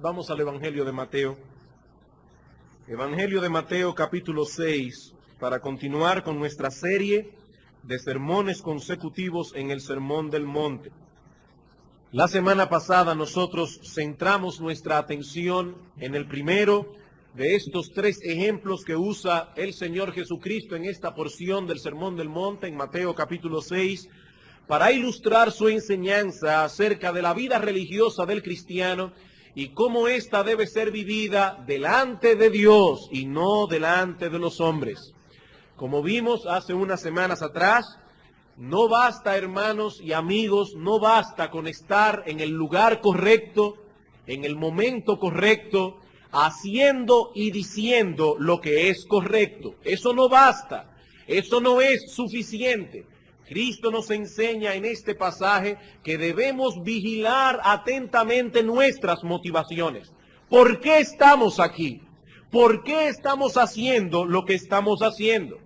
Vamos al Evangelio de Mateo. Evangelio de Mateo capítulo 6, para continuar con nuestra serie de sermones consecutivos en el Sermón del Monte. La semana pasada nosotros centramos nuestra atención en el primero de estos tres ejemplos que usa el Señor Jesucristo en esta porción del Sermón del Monte, en Mateo capítulo 6, para ilustrar su enseñanza acerca de la vida religiosa del cristiano y cómo ésta debe ser vivida delante de Dios y no delante de los hombres. Como vimos hace unas semanas atrás, no basta, hermanos y amigos, no basta con estar en el lugar correcto, en el momento correcto, haciendo y diciendo lo que es correcto. Eso no basta, eso no es suficiente. Cristo nos enseña en este pasaje que debemos vigilar atentamente nuestras motivaciones. ¿Por qué estamos aquí? ¿Por qué estamos haciendo lo que estamos haciendo?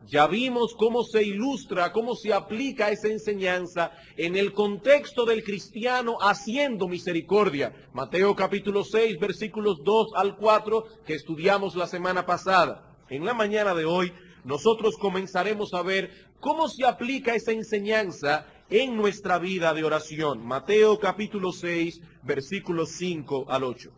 Ya vimos cómo se ilustra, cómo se aplica esa enseñanza en el contexto del cristiano haciendo misericordia. Mateo capítulo 6, versículos 2 al 4, que estudiamos la semana pasada. En la mañana de hoy, nosotros comenzaremos a ver cómo se aplica esa enseñanza en nuestra vida de oración. Mateo capítulo 6, versículos 5 al 8.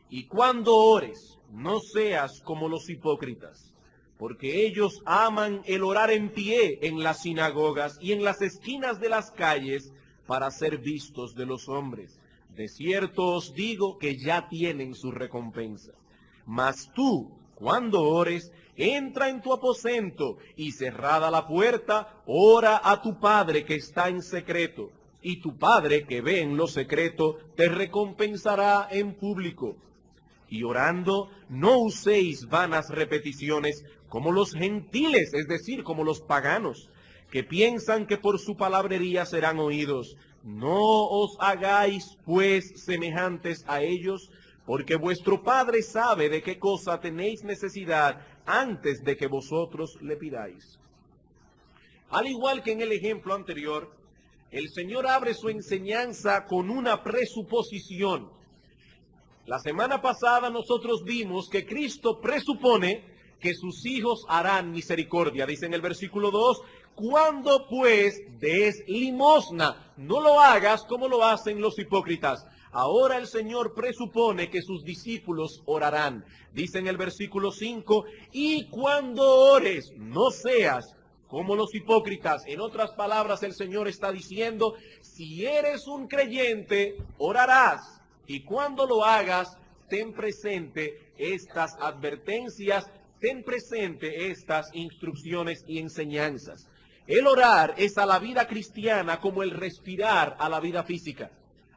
Y cuando ores, no seas como los hipócritas, porque ellos aman el orar en pie en las sinagogas y en las esquinas de las calles para ser vistos de los hombres. De cierto os digo que ya tienen su recompensa. Mas tú, cuando ores, entra en tu aposento y cerrada la puerta, ora a tu Padre que está en secreto. Y tu Padre que ve en lo secreto te recompensará en público. Y orando, no uséis vanas repeticiones como los gentiles, es decir, como los paganos, que piensan que por su palabrería serán oídos. No os hagáis, pues, semejantes a ellos, porque vuestro Padre sabe de qué cosa tenéis necesidad antes de que vosotros le pidáis. Al igual que en el ejemplo anterior, el Señor abre su enseñanza con una presuposición. La semana pasada nosotros vimos que Cristo presupone que sus hijos harán misericordia. Dice en el versículo 2, cuando pues des limosna, no lo hagas como lo hacen los hipócritas. Ahora el Señor presupone que sus discípulos orarán. Dice en el versículo 5, y cuando ores, no seas como los hipócritas. En otras palabras, el Señor está diciendo, si eres un creyente, orarás. Y cuando lo hagas, ten presente estas advertencias, ten presente estas instrucciones y enseñanzas. El orar es a la vida cristiana como el respirar a la vida física.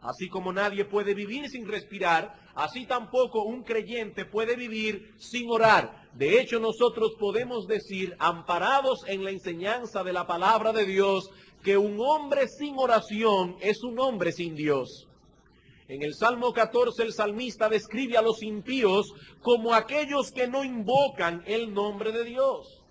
Así como nadie puede vivir sin respirar, así tampoco un creyente puede vivir sin orar. De hecho, nosotros podemos decir, amparados en la enseñanza de la palabra de Dios, que un hombre sin oración es un hombre sin Dios. En el Salmo 14 el salmista describe a los impíos como aquellos que no invocan el nombre de Dios.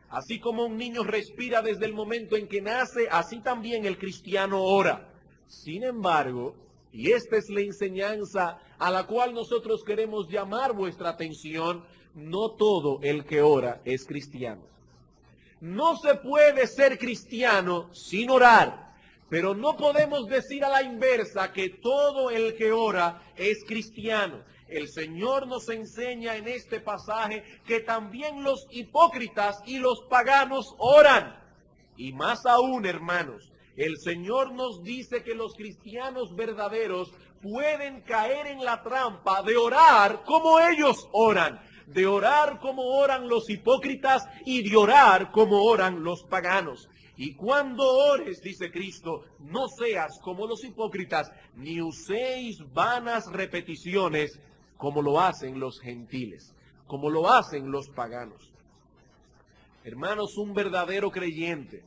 Así como un niño respira desde el momento en que nace, así también el cristiano ora. Sin embargo, y esta es la enseñanza a la cual nosotros queremos llamar vuestra atención, no todo el que ora es cristiano. No se puede ser cristiano sin orar. Pero no podemos decir a la inversa que todo el que ora es cristiano. El Señor nos enseña en este pasaje que también los hipócritas y los paganos oran. Y más aún, hermanos, el Señor nos dice que los cristianos verdaderos pueden caer en la trampa de orar como ellos oran, de orar como oran los hipócritas y de orar como oran los paganos. Y cuando ores, dice Cristo, no seas como los hipócritas, ni uséis vanas repeticiones como lo hacen los gentiles, como lo hacen los paganos. Hermanos, un verdadero creyente,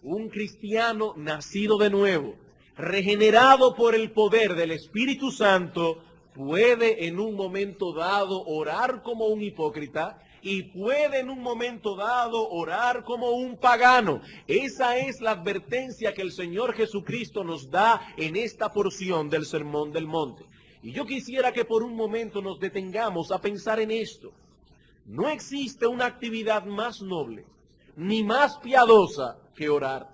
un cristiano nacido de nuevo, regenerado por el poder del Espíritu Santo, puede en un momento dado orar como un hipócrita y puede en un momento dado orar como un pagano. Esa es la advertencia que el Señor Jesucristo nos da en esta porción del Sermón del Monte. Y yo quisiera que por un momento nos detengamos a pensar en esto. No existe una actividad más noble, ni más piadosa que orar.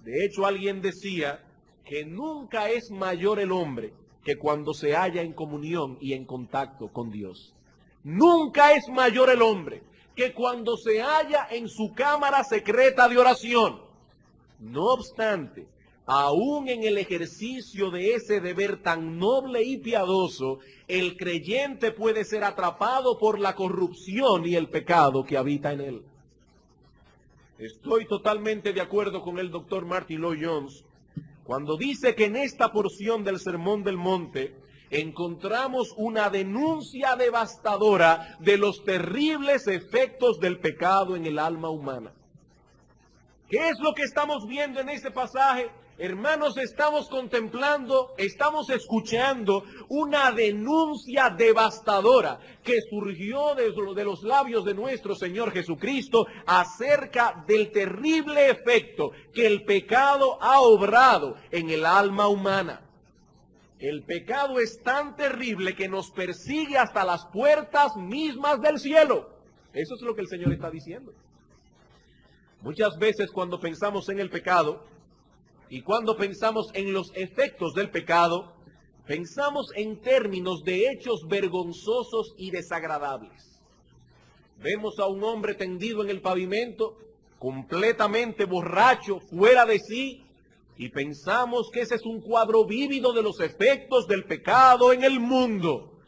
De hecho, alguien decía que nunca es mayor el hombre que cuando se halla en comunión y en contacto con Dios. Nunca es mayor el hombre que cuando se halla en su cámara secreta de oración. No obstante, aún en el ejercicio de ese deber tan noble y piadoso, el creyente puede ser atrapado por la corrupción y el pecado que habita en él. Estoy totalmente de acuerdo con el doctor Martin Lloyd-Jones cuando dice que en esta porción del Sermón del Monte encontramos una denuncia devastadora de los terribles efectos del pecado en el alma humana. ¿Qué es lo que estamos viendo en este pasaje? Hermanos, estamos contemplando, estamos escuchando una denuncia devastadora que surgió de los labios de nuestro Señor Jesucristo acerca del terrible efecto que el pecado ha obrado en el alma humana. El pecado es tan terrible que nos persigue hasta las puertas mismas del cielo. Eso es lo que el Señor está diciendo. Muchas veces cuando pensamos en el pecado y cuando pensamos en los efectos del pecado, pensamos en términos de hechos vergonzosos y desagradables. Vemos a un hombre tendido en el pavimento, completamente borracho, fuera de sí, y pensamos que ese es un cuadro vívido de los efectos del pecado en el mundo.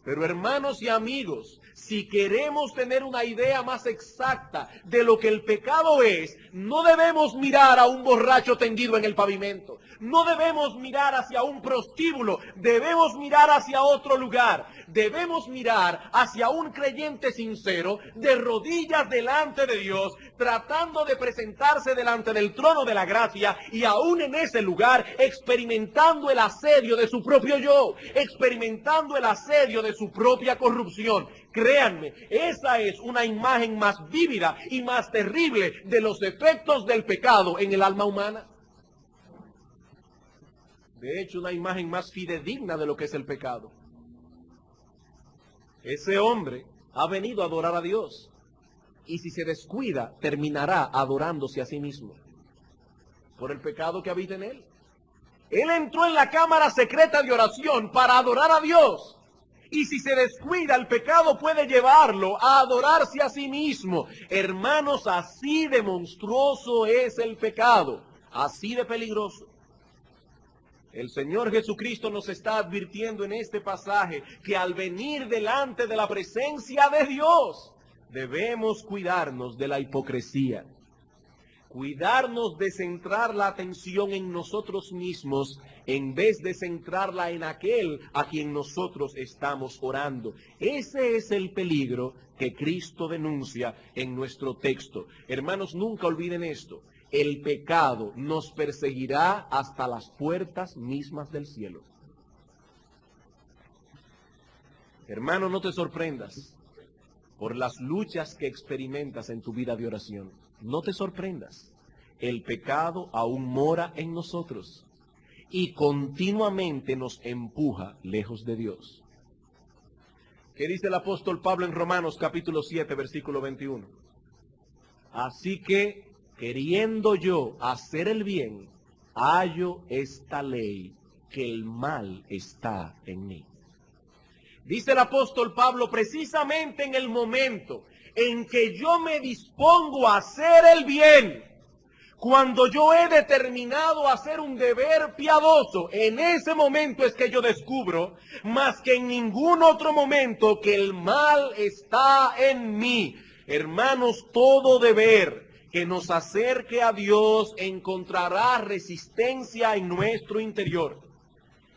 Pero hermanos y amigos, si queremos tener una idea más exacta de lo que el pecado es, no debemos mirar a un borracho tendido en el pavimento. No debemos mirar hacia un prostíbulo, debemos mirar hacia otro lugar. Debemos mirar hacia un creyente sincero, de rodillas delante de Dios, tratando de presentarse delante del trono de la gracia y aún en ese lugar experimentando el asedio de su propio yo, experimentando el asedio de su propia corrupción. Créanme, esa es una imagen más vívida y más terrible de los efectos del pecado en el alma humana. De hecho, una imagen más fidedigna de lo que es el pecado. Ese hombre ha venido a adorar a Dios y si se descuida terminará adorándose a sí mismo por el pecado que habita en él. Él entró en la cámara secreta de oración para adorar a Dios. Y si se descuida, el pecado puede llevarlo a adorarse a sí mismo. Hermanos, así de monstruoso es el pecado, así de peligroso. El Señor Jesucristo nos está advirtiendo en este pasaje que al venir delante de la presencia de Dios, debemos cuidarnos de la hipocresía. Cuidarnos de centrar la atención en nosotros mismos en vez de centrarla en aquel a quien nosotros estamos orando. Ese es el peligro que Cristo denuncia en nuestro texto. Hermanos, nunca olviden esto. El pecado nos perseguirá hasta las puertas mismas del cielo. Hermano, no te sorprendas por las luchas que experimentas en tu vida de oración. No te sorprendas. El pecado aún mora en nosotros y continuamente nos empuja lejos de Dios. ¿Qué dice el apóstol Pablo en Romanos capítulo 7, versículo 21? Así que, queriendo yo hacer el bien, hallo esta ley, que el mal está en mí. Dice el apóstol Pablo, precisamente en el momento en que yo me dispongo a hacer el bien, cuando yo he determinado hacer un deber piadoso, en ese momento es que yo descubro, más que en ningún otro momento, que el mal está en mí. Hermanos, todo deber que nos acerque a Dios encontrará resistencia en nuestro interior.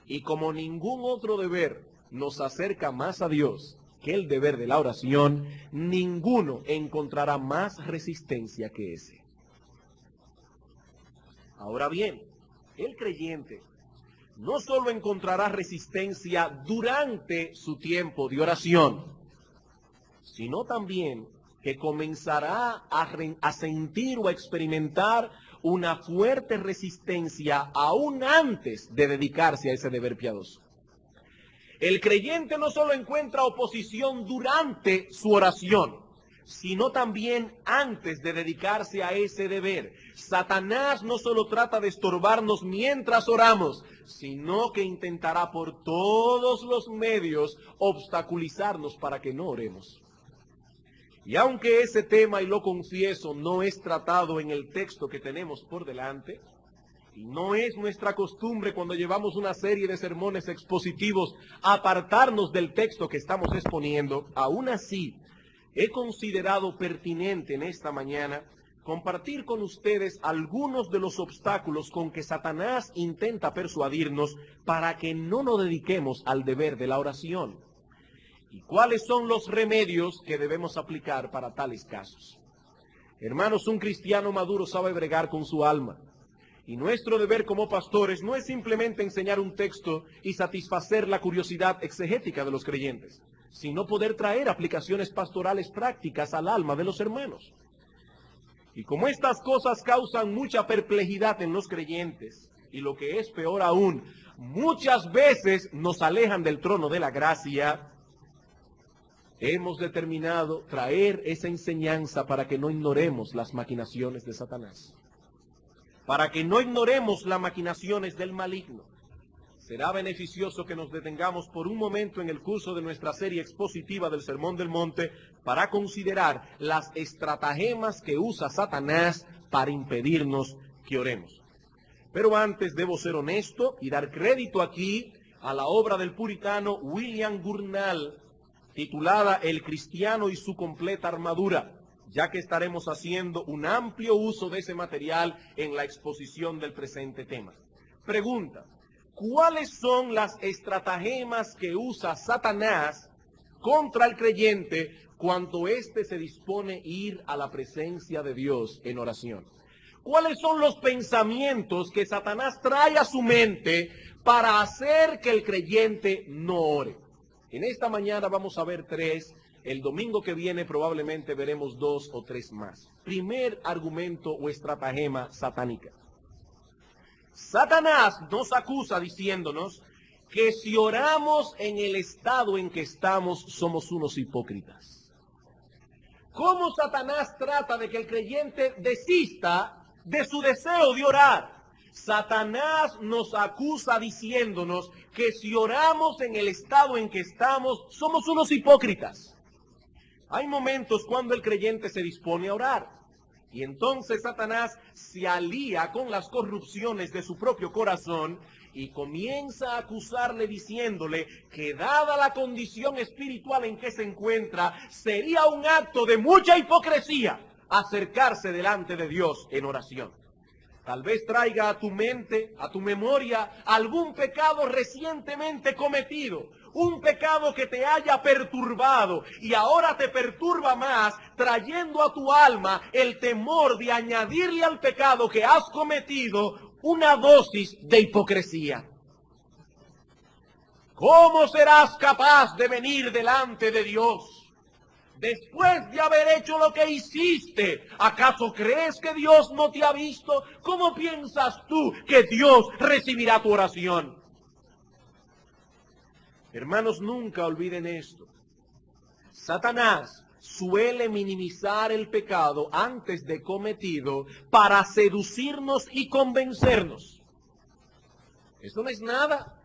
Y como ningún otro deber nos acerca más a Dios que el deber de la oración, ninguno encontrará más resistencia que ese. Ahora bien, el creyente no solo encontrará resistencia durante su tiempo de oración, sino también que comenzará a sentir o a experimentar una fuerte resistencia aún antes de dedicarse a ese deber piadoso. El creyente no solo encuentra oposición durante su oración, sino también antes de dedicarse a ese deber. Satanás no solo trata de estorbarnos mientras oramos, sino que intentará por todos los medios obstaculizarnos para que no oremos. Y aunque ese tema, y lo confieso, no es tratado en el texto que tenemos por delante, y no es nuestra costumbre cuando llevamos una serie de sermones expositivos apartarnos del texto que estamos exponiendo, aún así he considerado pertinente en esta mañana compartir con ustedes algunos de los obstáculos con que Satanás intenta persuadirnos para que no nos dediquemos al deber de la oración. ¿Y cuáles son los remedios que debemos aplicar para tales casos? Hermanos, un cristiano maduro sabe bregar con su alma. Y nuestro deber como pastores no es simplemente enseñar un texto y satisfacer la curiosidad exegética de los creyentes, sino poder traer aplicaciones pastorales prácticas al alma de los hermanos. Y como estas cosas causan mucha perplejidad en los creyentes, y lo que es peor aún, muchas veces nos alejan del trono de la gracia, hemos determinado traer esa enseñanza para que no ignoremos las maquinaciones de Satanás, para que no ignoremos las maquinaciones del maligno. Será beneficioso que nos detengamos por un momento en el curso de nuestra serie expositiva del Sermón del Monte para considerar las estratagemas que usa Satanás para impedirnos que oremos. Pero antes debo ser honesto y dar crédito aquí a la obra del puritano William Gurnall, titulada El cristiano y su completa armadura, ya que estaremos haciendo un amplio uso de ese material en la exposición del presente tema. Pregunta: ¿cuáles son las estratagemas que usa Satanás contra el creyente cuando éste se dispone a ir a la presencia de Dios en oración? ¿Cuáles son los pensamientos que Satanás trae a su mente para hacer que el creyente no ore? En esta mañana vamos a ver 3. El domingo que viene probablemente veremos 2 o 3 más. Primer argumento o estratagema satánica. Satanás nos acusa diciéndonos que si oramos en el estado en que estamos, somos unos hipócritas. ¿Cómo Satanás trata de que el creyente desista de su deseo de orar? Satanás nos acusa diciéndonos que si oramos en el estado en que estamos, somos unos hipócritas. Hay momentos cuando el creyente se dispone a orar, y entonces Satanás se alía con las corrupciones de su propio corazón y comienza a acusarle diciéndole que dada la condición espiritual en que se encuentra, sería un acto de mucha hipocresía acercarse delante de Dios en oración. Tal vez traiga a tu mente, a tu memoria, algún pecado recientemente cometido, un pecado que te haya perturbado y ahora te perturba más, trayendo a tu alma el temor de añadirle al pecado que has cometido una dosis de hipocresía. ¿Cómo serás capaz de venir delante de Dios después de haber hecho lo que hiciste? ¿Acaso crees que Dios no te ha visto? ¿Cómo piensas tú que Dios recibirá tu oración? Hermanos, nunca olviden esto. Satanás suele minimizar el pecado antes de cometido para seducirnos y convencernos. Esto no es nada.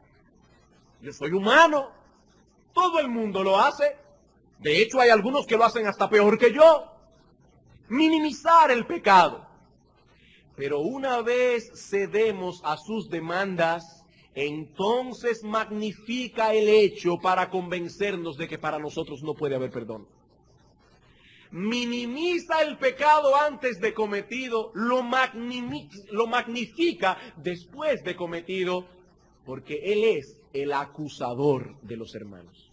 Yo soy humano. Todo el mundo lo hace. De hecho, hay algunos que lo hacen hasta peor que yo. Minimizar el pecado. Pero una vez cedemos a sus demandas, entonces magnifica el hecho para convencernos de que para nosotros no puede haber perdón. Minimiza el pecado antes de cometido, lo magnifica después de cometido, porque Él es el acusador de los hermanos.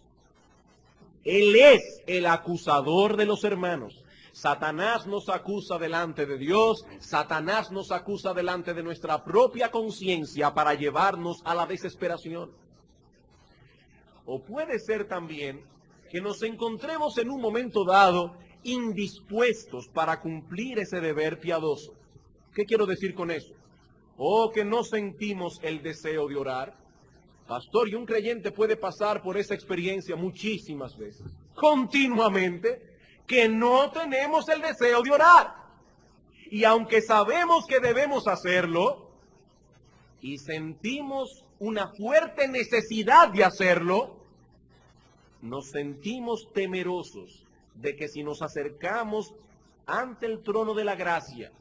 Él es el acusador de los hermanos. Satanás nos acusa delante de Dios, Satanás nos acusa delante de nuestra propia conciencia para llevarnos a la desesperación. O puede ser también que nos encontremos en un momento dado indispuestos para cumplir ese deber piadoso. ¿Qué quiero decir con eso? O que no sentimos el deseo de orar, Pastor, y un creyente puede pasar por esa experiencia muchísimas veces, continuamente, que no tenemos el deseo de orar. Y aunque sabemos que debemos hacerlo, y sentimos una fuerte necesidad de hacerlo, nos sentimos temerosos de que si nos acercamos ante el trono de la gracia,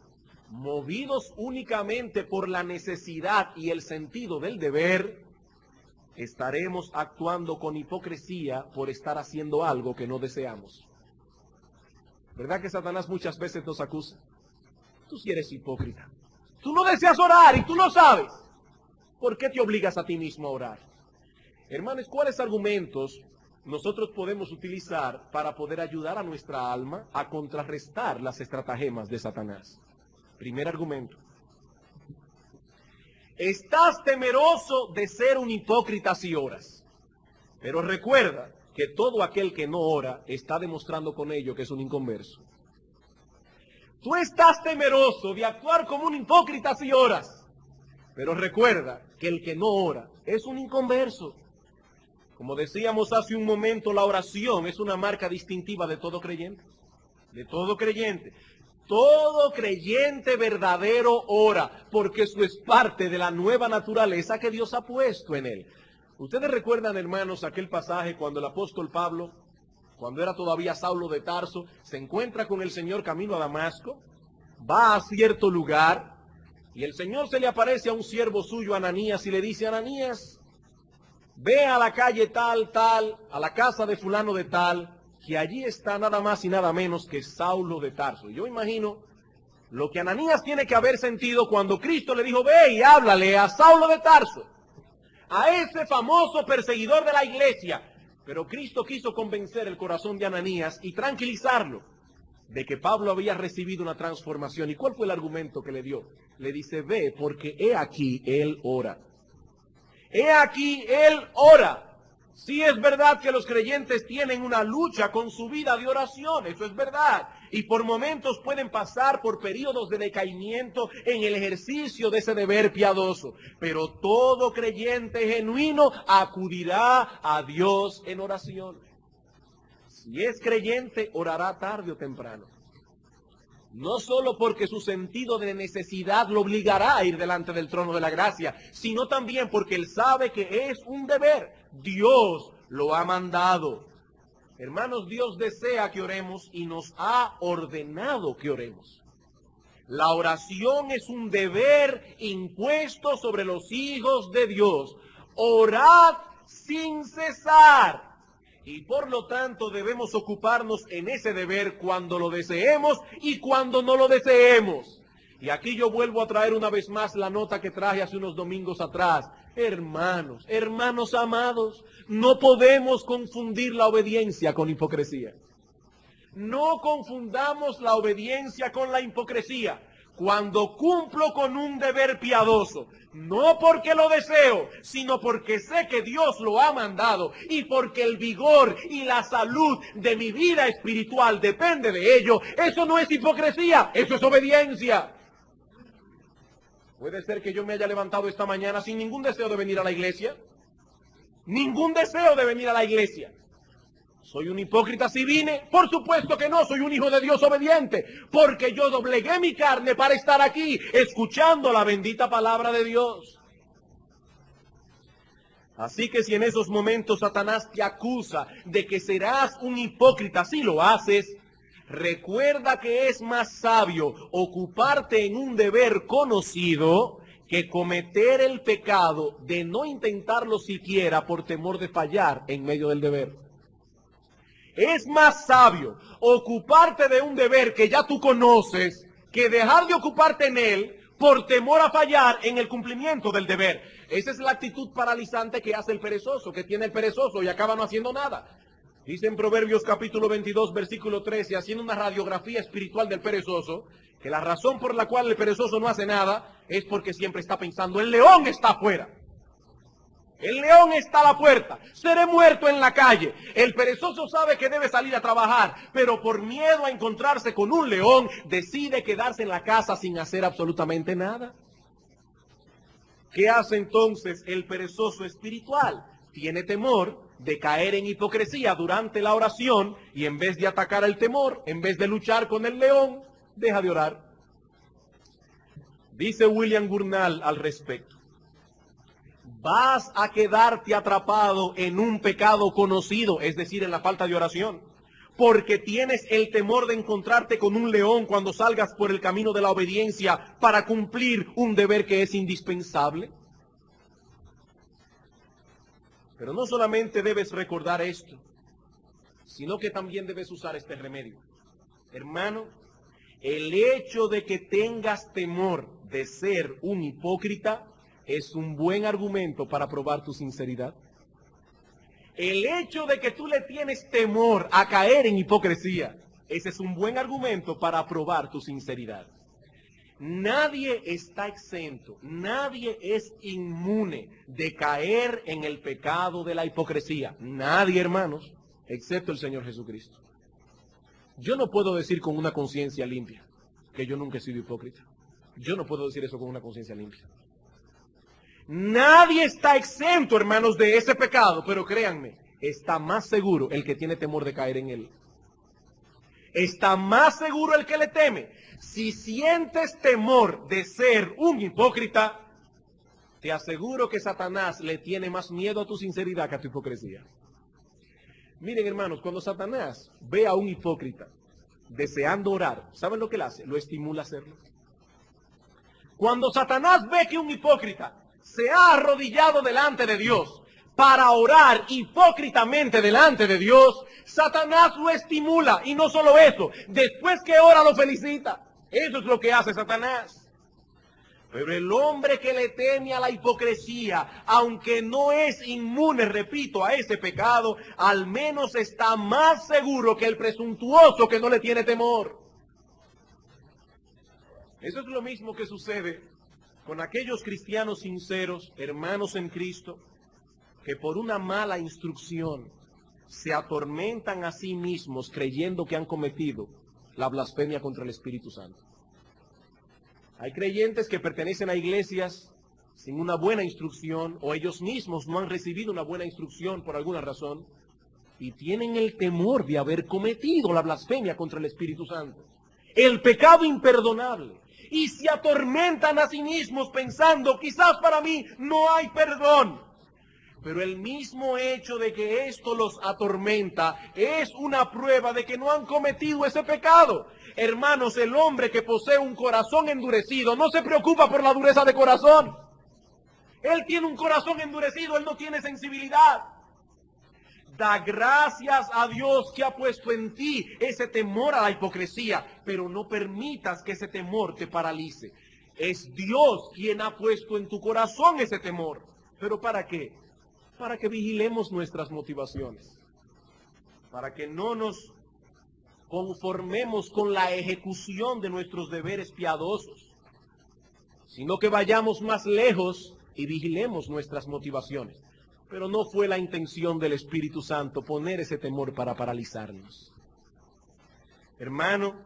movidos únicamente por la necesidad y el sentido del deber, estaremos actuando con hipocresía por estar haciendo algo que no deseamos. ¿Verdad que Satanás muchas veces nos acusa? Tú sí eres hipócrita. Tú no deseas orar y tú lo sabes. ¿Por qué te obligas a ti mismo a orar? Hermanos, ¿cuáles argumentos nosotros podemos utilizar para poder ayudar a nuestra alma a contrarrestar las estratagemas de Satanás? Primer argumento. Estás temeroso de ser un hipócrita si oras. Pero recuerda que todo aquel que no ora está demostrando con ello que es un inconverso. Tú estás temeroso de actuar como un hipócrita si oras. Pero recuerda que el que no ora es un inconverso. Como decíamos hace un momento, la oración es una marca distintiva de todo creyente. De todo creyente. Todo creyente verdadero ora, porque eso es parte de la nueva naturaleza que Dios ha puesto en él. Ustedes recuerdan, hermanos, aquel pasaje cuando el apóstol Pablo, cuando era todavía Saulo de Tarso, se encuentra con el Señor camino a Damasco, va a cierto lugar, y el Señor se le aparece a un siervo suyo, Ananías, y le dice: Ananías, ve a la calle tal, a la casa de fulano de tal, que allí está nada más y nada menos que Saulo de Tarso. Yo imagino lo que Ananías tiene que haber sentido cuando Cristo le dijo: ve y háblale a Saulo de Tarso, a ese famoso perseguidor de la iglesia. Pero Cristo quiso convencer el corazón de Ananías y tranquilizarlo de que Pablo había recibido una transformación. ¿Y cuál fue el argumento que le dio? Le dice: ve, porque he aquí él ora. He aquí él ora. Sí es verdad que los creyentes tienen una lucha con su vida de oración, eso es verdad. Y por momentos pueden pasar por periodos de decaimiento en el ejercicio de ese deber piadoso. Pero todo creyente genuino acudirá a Dios en oración. Si es creyente, orará tarde o temprano. No solo porque su sentido de necesidad lo obligará a ir delante del trono de la gracia, sino también porque él sabe que es un deber. Dios lo ha mandado. Hermanos, Dios desea que oremos y nos ha ordenado que oremos. La oración es un deber impuesto sobre los hijos de Dios. Orad sin cesar. Y por lo tanto debemos ocuparnos en ese deber cuando lo deseemos y cuando no lo deseemos. Y aquí yo vuelvo a traer una vez más la nota que traje hace unos domingos atrás. Hermanos, hermanos amados, no podemos confundir la obediencia con hipocresía. No confundamos la obediencia con la hipocresía. Cuando cumplo con un deber piadoso, no porque lo deseo, sino porque sé que Dios lo ha mandado y porque el vigor y la salud de mi vida espiritual depende de ello, eso no es hipocresía, eso es obediencia. Puede ser que yo me haya levantado esta mañana sin ningún deseo de venir a la iglesia. Ningún deseo de venir a la iglesia. ¿Soy un hipócrita si vine? Por supuesto que no, soy un hijo de Dios obediente, porque yo doblegué mi carne para estar aquí, escuchando la bendita palabra de Dios. Así que si en esos momentos Satanás te acusa de que serás un hipócrita si lo haces, recuerda que es más sabio ocuparte en un deber conocido que cometer el pecado de no intentarlo siquiera por temor de fallar en medio del deber. Es más sabio ocuparte de un deber que ya tú conoces que dejar de ocuparte en él por temor a fallar en el cumplimiento del deber. Esa es la actitud paralizante que hace el perezoso, que tiene el perezoso y acaba no haciendo nada. Dice en Proverbios capítulo 22, versículo 13, haciendo una radiografía espiritual del perezoso, que la razón por la cual el perezoso no hace nada es porque siempre está pensando: el león está afuera. El león está a la puerta, seré muerto en la calle. El perezoso sabe que debe salir a trabajar, pero por miedo a encontrarse con un león, decide quedarse en la casa sin hacer absolutamente nada. ¿Qué hace entonces el perezoso espiritual? Tiene temor de caer en hipocresía durante la oración y en vez de atacar el temor, en vez de luchar con el león, deja de orar. Dice William Gurnall al respecto: vas a quedarte atrapado en un pecado conocido, es decir, en la falta de oración, porque tienes el temor de encontrarte con un león cuando salgas por el camino de la obediencia para cumplir un deber que es indispensable. Pero no solamente debes recordar esto, sino que también debes usar este remedio. Hermano, el hecho de que tengas temor de ser un hipócrita es un buen argumento para probar tu sinceridad. El hecho de que tú le tienes temor a caer en hipocresía, ese es un buen argumento para probar tu sinceridad. Nadie está exento, nadie es inmune de caer en el pecado de la hipocresía. Nadie, hermanos, excepto el Señor Jesucristo. Yo no puedo decir con una conciencia limpia que yo nunca he sido hipócrita. Yo no puedo decir eso con una conciencia limpia. Nadie está exento, hermanos, de ese pecado, pero créanme, está más seguro el que tiene temor de caer en él. Está más seguro el que le teme. Si sientes temor de ser un hipócrita, te aseguro que Satanás le tiene más miedo a tu sinceridad que a tu hipocresía. Miren, hermanos, cuando Satanás ve a un hipócrita deseando orar, ¿saben lo que él hace? Lo estimula a hacerlo. Cuando Satanás ve que un hipócrita se ha arrodillado delante de Dios para orar hipócritamente delante de Dios, Satanás lo estimula. Y no solo eso, después que ora lo felicita. Eso es lo que hace Satanás. Pero el hombre que le teme a la hipocresía, aunque no es inmune, repito, a ese pecado, al menos está más seguro que el presuntuoso que no le tiene temor. Eso es lo mismo que sucede con aquellos cristianos sinceros, hermanos en Cristo, que por una mala instrucción se atormentan a sí mismos creyendo que han cometido la blasfemia contra el Espíritu Santo. Hay creyentes que pertenecen a iglesias sin una buena instrucción, o ellos mismos no han recibido una buena instrucción por alguna razón, y tienen el temor de haber cometido la blasfemia contra el Espíritu Santo, el pecado imperdonable, y se atormentan a sí mismos pensando, quizás para mí no hay perdón. Pero el mismo hecho de que esto los atormenta es una prueba de que no han cometido ese pecado. Hermanos, el hombre que posee un corazón endurecido no se preocupa por la dureza de corazón. Él tiene un corazón endurecido, él no tiene sensibilidad. Da gracias a Dios que ha puesto en ti ese temor a la hipocresía, pero no permitas que ese temor te paralice. Es Dios quien ha puesto en tu corazón ese temor. ¿Pero para qué? Para que vigilemos nuestras motivaciones, para que no nos conformemos con la ejecución de nuestros deberes piadosos, sino que vayamos más lejos y vigilemos nuestras motivaciones. Pero no fue la intención del Espíritu Santo poner ese temor para paralizarnos. Hermano,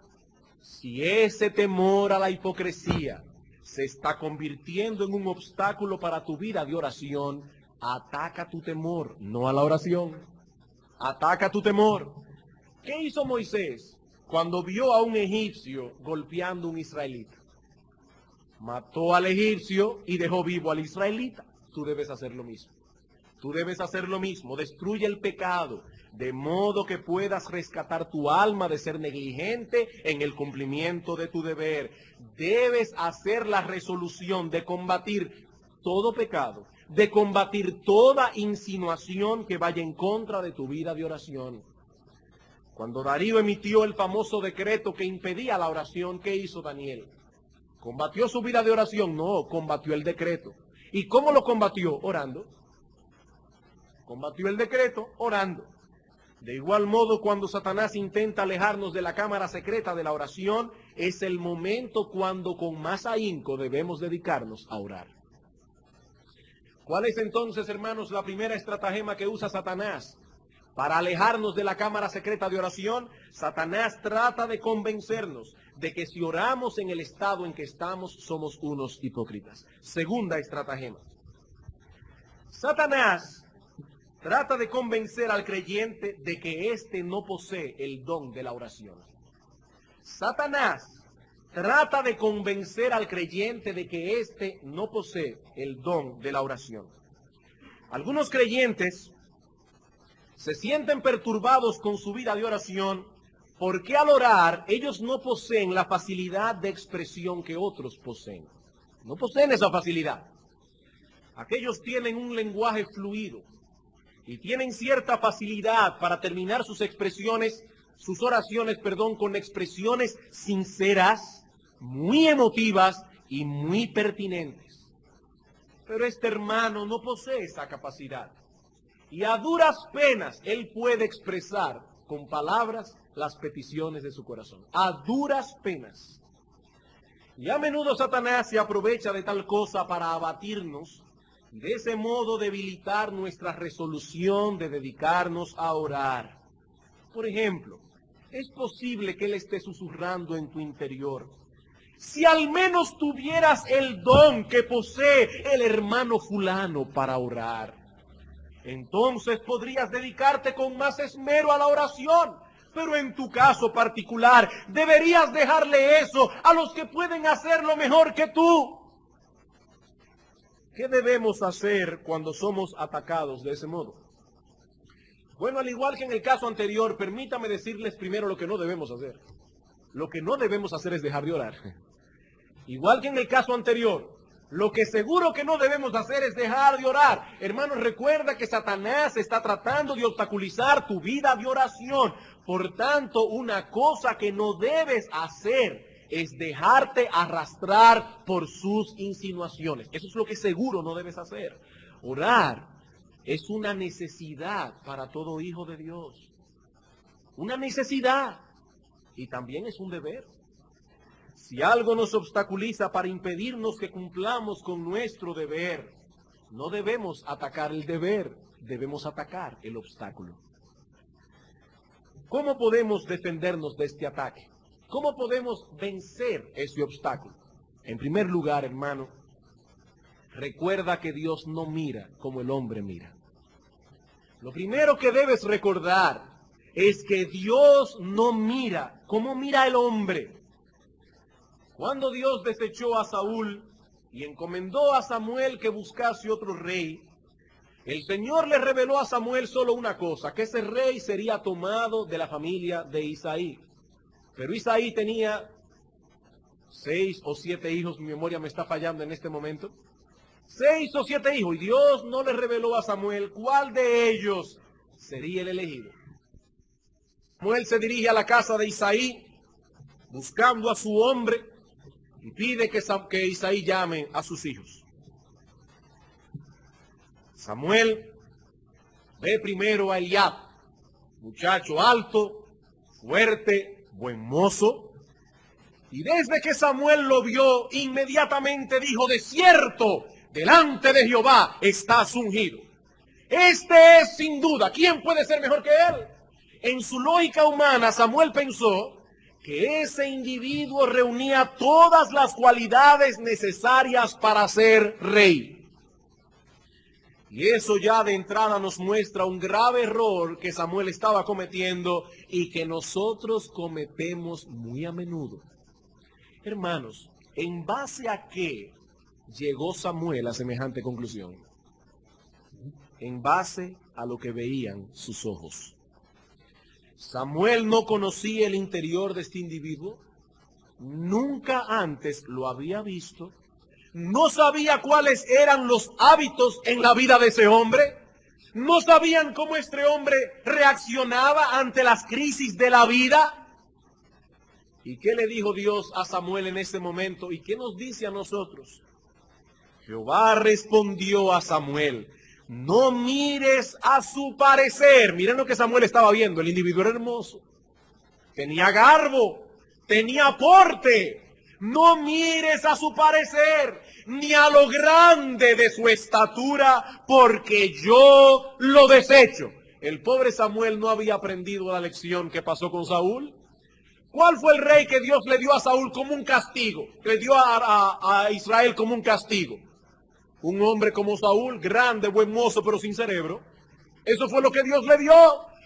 si ese temor a la hipocresía se está convirtiendo en un obstáculo para tu vida de oración, ataca tu temor, no a la oración. Ataca tu temor. ¿Qué hizo Moisés cuando vio a un egipcio golpeando a un israelita? Mató al egipcio y dejó vivo al israelita. Tú debes hacer lo mismo. Tú debes hacer lo mismo. Destruye el pecado, de modo que puedas rescatar tu alma de ser negligente en el cumplimiento de tu deber. Debes hacer la resolución de combatir todo pecado, de combatir toda insinuación que vaya en contra de tu vida de oración. Cuando Darío emitió el famoso decreto que impedía la oración, ¿qué hizo Daniel? ¿Combatió su vida de oración? No, combatió el decreto. ¿Y cómo lo combatió? Orando. Combatió el decreto orando. De igual modo, cuando Satanás intenta alejarnos de la cámara secreta de la oración, es el momento cuando con más ahínco debemos dedicarnos a orar. ¿Cuál es entonces, hermanos, la primera estratagema que usa Satanás para alejarnos de la cámara secreta de oración? Satanás trata de convencernos de que si oramos en el estado en que estamos, somos unos hipócritas. Segunda estratagema. Satanás trata de convencer al creyente de que éste no posee el don de la oración. Satanás trata de convencer al creyente de que éste no posee el don de la oración. Algunos creyentes se sienten perturbados con su vida de oración porque al orar ellos no poseen la facilidad de expresión que otros poseen. No poseen esa facilidad. Aquellos tienen un lenguaje fluido y tienen cierta facilidad para terminar sus oraciones, con expresiones sinceras, muy emotivas y muy pertinentes. Pero este hermano no posee esa capacidad. Y a duras penas él puede expresar con palabras las peticiones de su corazón. A duras penas. Y a menudo Satanás se aprovecha de tal cosa para abatirnos y de ese modo debilitar nuestra resolución de dedicarnos a orar. Por ejemplo, es posible que él esté susurrando en tu interior: si al menos tuvieras el don que posee el hermano fulano para orar, entonces podrías dedicarte con más esmero a la oración. Pero en tu caso particular, deberías dejarle eso a los que pueden hacerlo mejor que tú. ¿Qué debemos hacer cuando somos atacados de ese modo? Bueno, al igual que en el caso anterior, permítame decirles primero lo que no debemos hacer. Lo que no debemos hacer es dejar de orar. Igual que en el caso anterior, lo que seguro que no debemos hacer es dejar de orar. Hermanos, recuerda que Satanás está tratando de obstaculizar tu vida de oración. Por tanto, una cosa que no debes hacer es dejarte arrastrar por sus insinuaciones. Eso es lo que seguro no debes hacer. Orar es una necesidad para todo hijo de Dios. Una necesidad. Y también es un deber. Si algo nos obstaculiza para impedirnos que cumplamos con nuestro deber, no debemos atacar el deber, debemos atacar el obstáculo. ¿Cómo podemos defendernos de este ataque? ¿Cómo podemos vencer ese obstáculo? En primer lugar, hermano, recuerda que Dios no mira como el hombre mira. Lo primero que debes recordar es que Dios no mira como mira el hombre. Cuando Dios desechó a Saúl y encomendó a Samuel que buscase otro rey, el Señor le reveló a Samuel solo una cosa: que ese rey sería tomado de la familia de Isaí. Pero Isaí tenía 6 o 7 hijos, mi memoria me está fallando en este momento. 6 o 7 hijos, y Dios no le reveló a Samuel cuál de ellos sería el elegido. Samuel se dirige a la casa de Isaí, buscando a su hombre, y pide que Isaí llame a sus hijos. Samuel ve primero a Eliab, muchacho alto, fuerte, buen mozo, y desde que Samuel lo vio, inmediatamente dijo: de cierto, delante de Jehová estás ungido. Este es sin duda, ¿quién puede ser mejor que él? En su lógica humana, Samuel pensó que ese individuo reunía todas las cualidades necesarias para ser rey. Y eso ya de entrada nos muestra un grave error que Samuel estaba cometiendo y que nosotros cometemos muy a menudo. Hermanos, ¿en base a qué llegó Samuel a semejante conclusión? En base a lo que veían sus ojos. Samuel no conocía el interior de este individuo, nunca antes lo había visto, no sabía cuáles eran los hábitos en la vida de ese hombre, no sabían cómo este hombre reaccionaba ante las crisis de la vida. ¿Y qué le dijo Dios a Samuel en ese momento? ¿Y qué nos dice a nosotros? Jehová respondió a Samuel: no mires a su parecer. Miren lo que Samuel estaba viendo. El individuo era hermoso, tenía garbo, tenía porte. No mires a su parecer, ni a lo grande de su estatura, porque yo lo desecho. El pobre Samuel no había aprendido la lección que pasó con Saúl. ¿Cuál fue el rey que Dios le dio a Saúl como un castigo? Que le dio a Israel como un castigo. Un hombre como Saúl, grande, buen mozo, pero sin cerebro. Eso fue lo que Dios le dio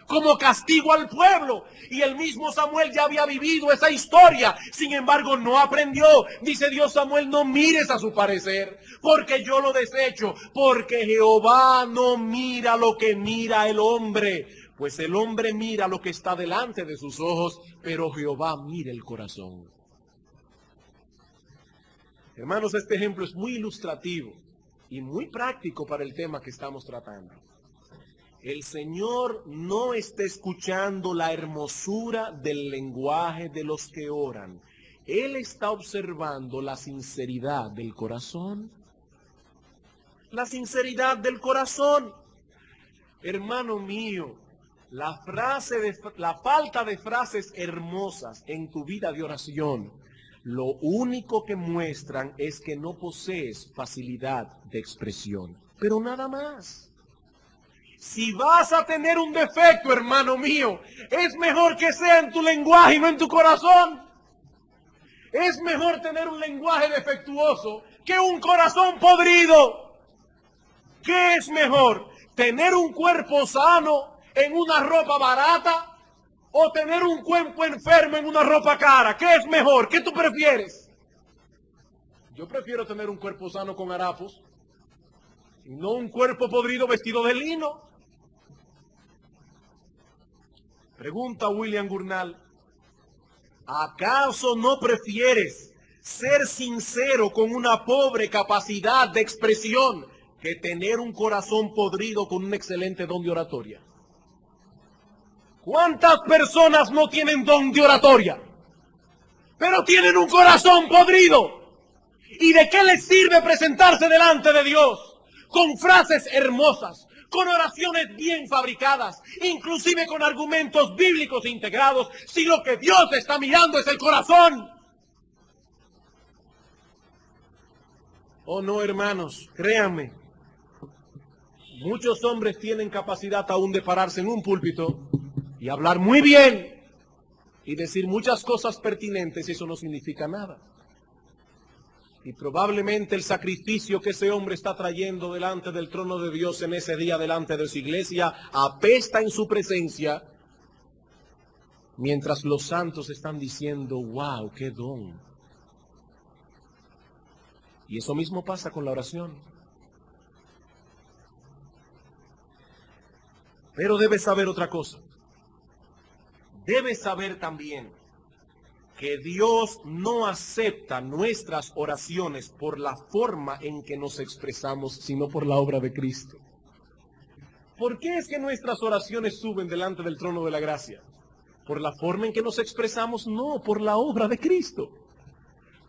como castigo al pueblo. Y el mismo Samuel ya había vivido esa historia. Sin embargo, no aprendió. Dice Dios: Samuel, no mires a su parecer, porque yo lo desecho. Porque Jehová no mira lo que mira el hombre. Pues el hombre mira lo que está delante de sus ojos, pero Jehová mira el corazón. Hermanos, este ejemplo es muy ilustrativo y muy práctico para el tema que estamos tratando. El Señor no está escuchando la hermosura del lenguaje de los que oran. Él está observando la sinceridad del corazón. La sinceridad del corazón. Hermano mío, la falta de frases hermosas en tu vida de oración, lo único que muestran es que no posees facilidad de expresión. Pero nada más. Si vas a tener un defecto, hermano mío, es mejor que sea en tu lenguaje y no en tu corazón. Es mejor tener un lenguaje defectuoso que un corazón podrido. ¿Qué es mejor? ¿Tener un cuerpo sano en una ropa barata o tener un cuerpo enfermo en una ropa cara? ¿Qué es mejor? ¿Qué tú prefieres? Yo prefiero tener un cuerpo sano con harapos y no un cuerpo podrido vestido de lino. Pregunta William Gurnall: ¿acaso no prefieres ser sincero con una pobre capacidad de expresión que tener un corazón podrido con un excelente don de oratoria? ¿Cuántas personas no tienen don de oratoria, pero tienen un corazón podrido? ¿Y de qué les sirve presentarse delante de Dios con frases hermosas, con oraciones bien fabricadas, inclusive con argumentos bíblicos integrados, si lo que Dios está mirando es el corazón? Oh no, hermanos, créanme, muchos hombres tienen capacidad aún de pararse en un púlpito y hablar muy bien y decir muchas cosas pertinentes, y eso no significa nada. Y probablemente el sacrificio que ese hombre está trayendo delante del trono de Dios en ese día delante de su iglesia apesta en su presencia, mientras los santos están diciendo: wow, qué don. Y eso mismo pasa con la oración. Pero debes saber otra cosa. Debes saber también que Dios no acepta nuestras oraciones por la forma en que nos expresamos, sino por la obra de Cristo. ¿Por qué es que nuestras oraciones suben delante del trono de la gracia? ¿Por la forma en que nos expresamos? No, por la obra de Cristo.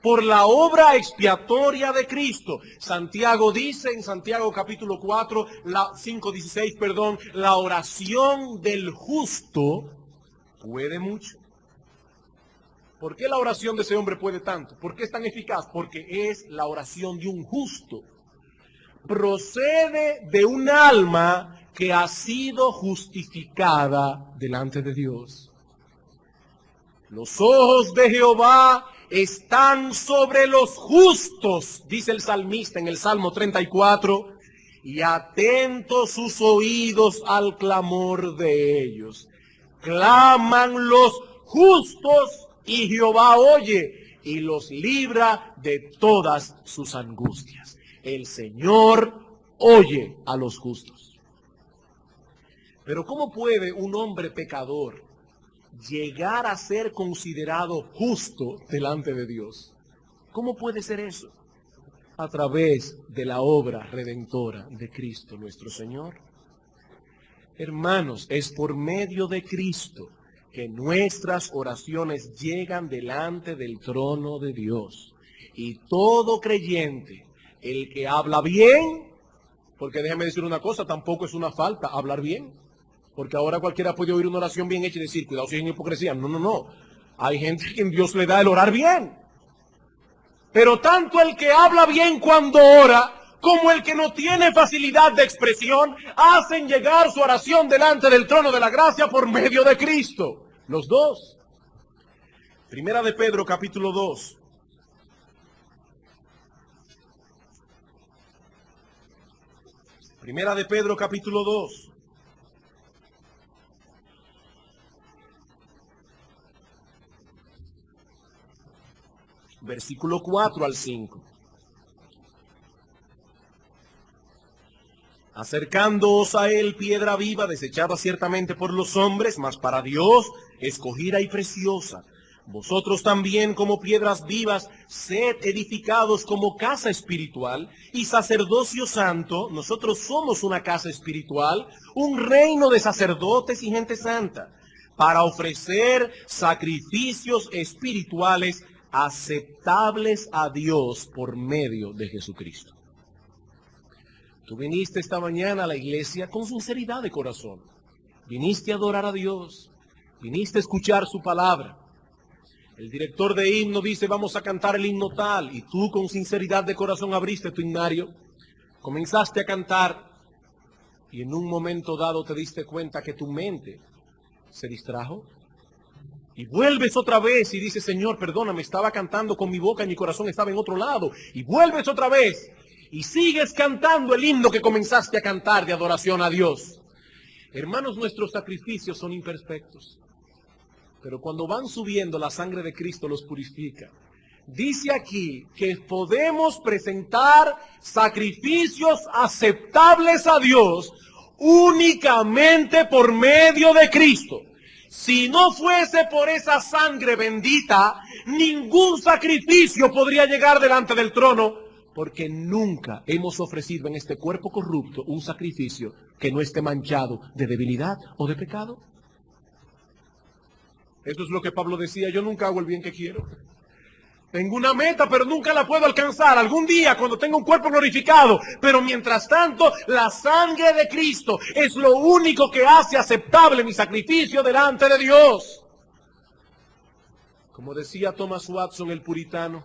Por la obra expiatoria de Cristo. Santiago dice en Santiago capítulo 4, 5:16, perdón, la oración del justo puede mucho. ¿Por qué la oración de ese hombre puede tanto? ¿Por qué es tan eficaz? Porque es la oración de un justo. Procede de un alma que ha sido justificada delante de Dios. Los ojos de Jehová están sobre los justos, dice el salmista en el Salmo 34, y atentos sus oídos al clamor de ellos. Claman los justos y Jehová oye y los libra de todas sus angustias. El Señor oye a los justos. Pero ¿cómo puede un hombre pecador llegar a ser considerado justo delante de Dios? ¿Cómo puede ser eso? A través de la obra redentora de Cristo nuestro Señor. Hermanos, es por medio de Cristo que nuestras oraciones llegan delante del trono de Dios. Y todo creyente, el que habla bien, porque déjeme decir una cosa, tampoco es una falta hablar bien. Porque ahora cualquiera puede oír una oración bien hecha y decir: cuidado si es en hipocresía. No, no, no. Hay gente que en Dios le da el orar bien. Pero tanto el que habla bien cuando ora, como el que no tiene facilidad de expresión, hacen llegar su oración delante del trono de la gracia por medio de Cristo. Los dos. Primera de Pedro, capítulo 2. Primera de Pedro, capítulo 2. Versículo 4 al 5. Acercándoos a él, piedra viva, desechada ciertamente por los hombres, mas para Dios, escogida y preciosa. Vosotros también, como piedras vivas, sed edificados como casa espiritual y sacerdocio santo. Nosotros somos una casa espiritual, un reino de sacerdotes y gente santa, para ofrecer sacrificios espirituales aceptables a Dios por medio de Jesucristo. Tú viniste esta mañana a la iglesia con sinceridad de corazón. Viniste a adorar a Dios. Viniste a escuchar su palabra. El director de himno dice, vamos a cantar el himno tal. Y tú con sinceridad de corazón abriste tu himnario. Comenzaste a cantar. Y en un momento dado te diste cuenta que tu mente se distrajo. Y vuelves otra vez y dices, Señor, perdóname, estaba cantando con mi boca y mi corazón estaba en otro lado. Y vuelves otra vez y sigues cantando el himno que comenzaste a cantar de adoración a Dios. Hermanos, nuestros sacrificios son imperfectos, pero cuando van subiendo, la sangre de Cristo los purifica. Dice aquí que podemos presentar sacrificios aceptables a Dios únicamente por medio de Cristo. Si no fuese por esa sangre bendita, ningún sacrificio podría llegar delante del trono, porque nunca hemos ofrecido en este cuerpo corrupto un sacrificio que no esté manchado de debilidad o de pecado. Eso es lo que Pablo decía, yo nunca hago el bien que quiero. Tengo una meta, pero nunca la puedo alcanzar. Algún día, cuando tenga un cuerpo glorificado. Pero mientras tanto, la sangre de Cristo es lo único que hace aceptable mi sacrificio delante de Dios. Como decía Thomas Watson, el puritano,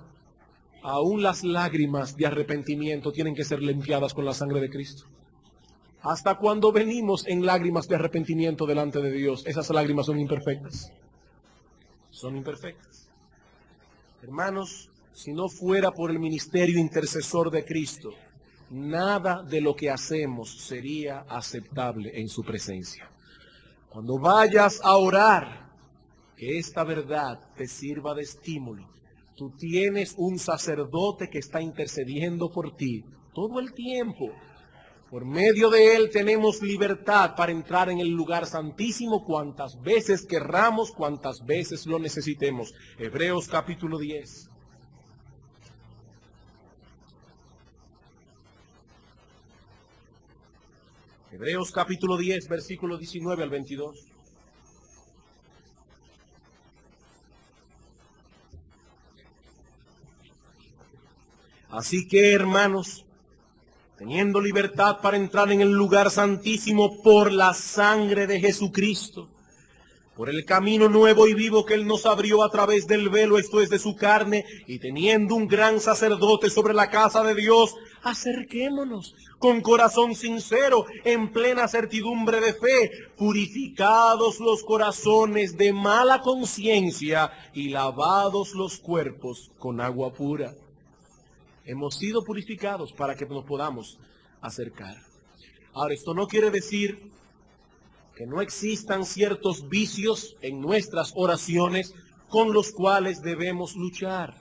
aún las lágrimas de arrepentimiento tienen que ser limpiadas con la sangre de Cristo. Hasta cuando venimos en lágrimas de arrepentimiento delante de Dios, esas lágrimas son imperfectas. Son imperfectas. Hermanos, si no fuera por el ministerio intercesor de Cristo, nada de lo que hacemos sería aceptable en su presencia. Cuando vayas a orar, que esta verdad te sirva de estímulo. Tú tienes un sacerdote que está intercediendo por ti todo el tiempo. Por medio de él tenemos libertad para entrar en el lugar santísimo cuantas veces querramos, cuantas veces lo necesitemos. Hebreos capítulo 10. Hebreos capítulo 10, versículo 19 al 22. Así que, hermanos, teniendo libertad para entrar en el lugar santísimo por la sangre de Jesucristo, por el camino nuevo y vivo que Él nos abrió a través del velo, esto es de su carne, y teniendo un gran sacerdote sobre la casa de Dios, acerquémonos con corazón sincero, en plena certidumbre de fe, purificados los corazones de mala conciencia y lavados los cuerpos con agua pura. Hemos sido purificados para que nos podamos acercar. Ahora, esto no quiere decir que no existan ciertos vicios en nuestras oraciones con los cuales debemos luchar.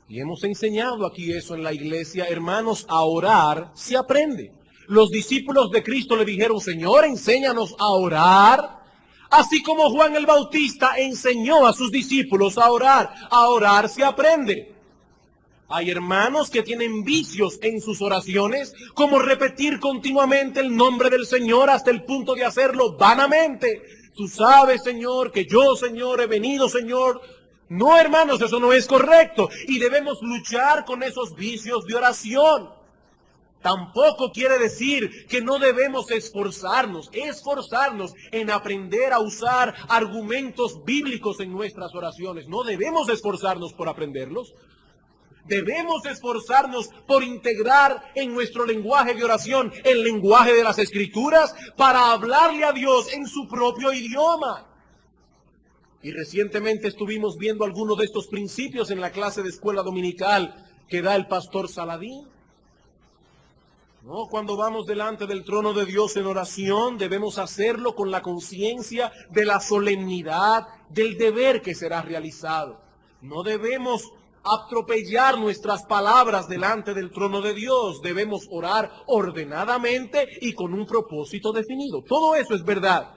Y hemos enseñado aquí eso en la iglesia. Hermanos, a orar se aprende. Los discípulos de Cristo le dijeron, Señor, enséñanos a orar. Así como Juan el Bautista enseñó a sus discípulos a orar se aprende. Hay hermanos que tienen vicios en sus oraciones, como repetir continuamente el nombre del Señor hasta el punto de hacerlo vanamente. Tú sabes, Señor, que yo, Señor, he venido, Señor. No, hermanos, eso no es correcto. Y debemos luchar con esos vicios de oración. Tampoco quiere decir que no debemos esforzarnos en aprender a usar argumentos bíblicos en nuestras oraciones. No debemos esforzarnos por aprenderlos. Debemos esforzarnos por integrar en nuestro lenguaje de oración el lenguaje de las Escrituras para hablarle a Dios en su propio idioma. Y recientemente estuvimos viendo algunos de estos principios en la clase de escuela dominical que da el pastor Saladín. No, cuando vamos delante del trono de Dios en oración, debemos hacerlo con la conciencia de la solemnidad del deber que será realizado. No debemos atropellar nuestras palabras delante del trono de Dios. Debemos orar ordenadamente y con un propósito definido. Todo eso es verdad.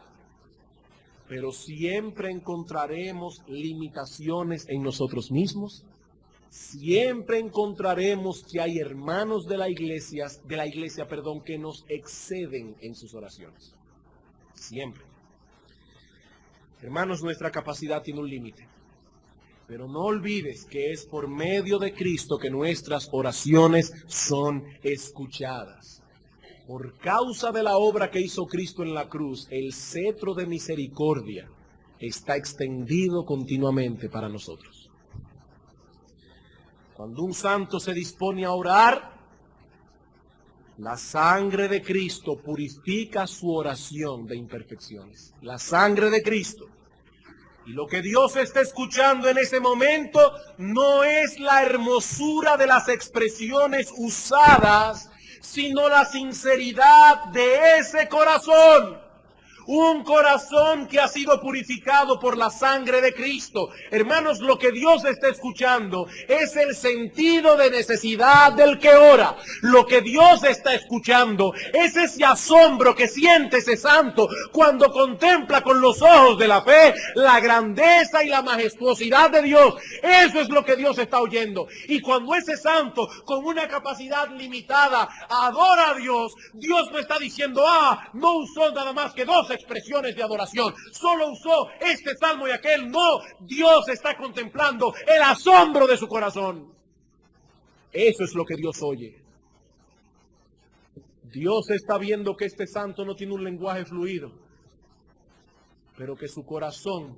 Pero siempre encontraremos limitaciones en nosotros mismos. Siempre encontraremos que hay hermanos de la iglesia, que nos exceden en sus oraciones. Siempre. Hermanos, nuestra capacidad tiene un límite. Pero no olvides que es por medio de Cristo que nuestras oraciones son escuchadas. Por causa de la obra que hizo Cristo en la cruz, el cetro de misericordia está extendido continuamente para nosotros. Cuando un santo se dispone a orar, la sangre de Cristo purifica su oración de imperfecciones. La sangre de Cristo. Y lo que Dios está escuchando en ese momento no es la hermosura de las expresiones usadas, sino la sinceridad de ese corazón. Un corazón que ha sido purificado por la sangre de Cristo. Hermanos, lo que Dios está escuchando es el sentido de necesidad del que ora. Lo que Dios está escuchando es ese asombro que siente ese santo cuando contempla con los ojos de la fe la grandeza y la majestuosidad de Dios. Eso es lo que Dios está oyendo. Y cuando ese santo con una capacidad limitada adora a Dios, Dios no está diciendo, no usó nada más que dos expresiones de adoración, solo usó este salmo y aquel. No, Dios está contemplando el asombro de su corazón. Eso es lo que Dios oye. Dios está viendo que este santo no tiene un lenguaje fluido, pero que su corazón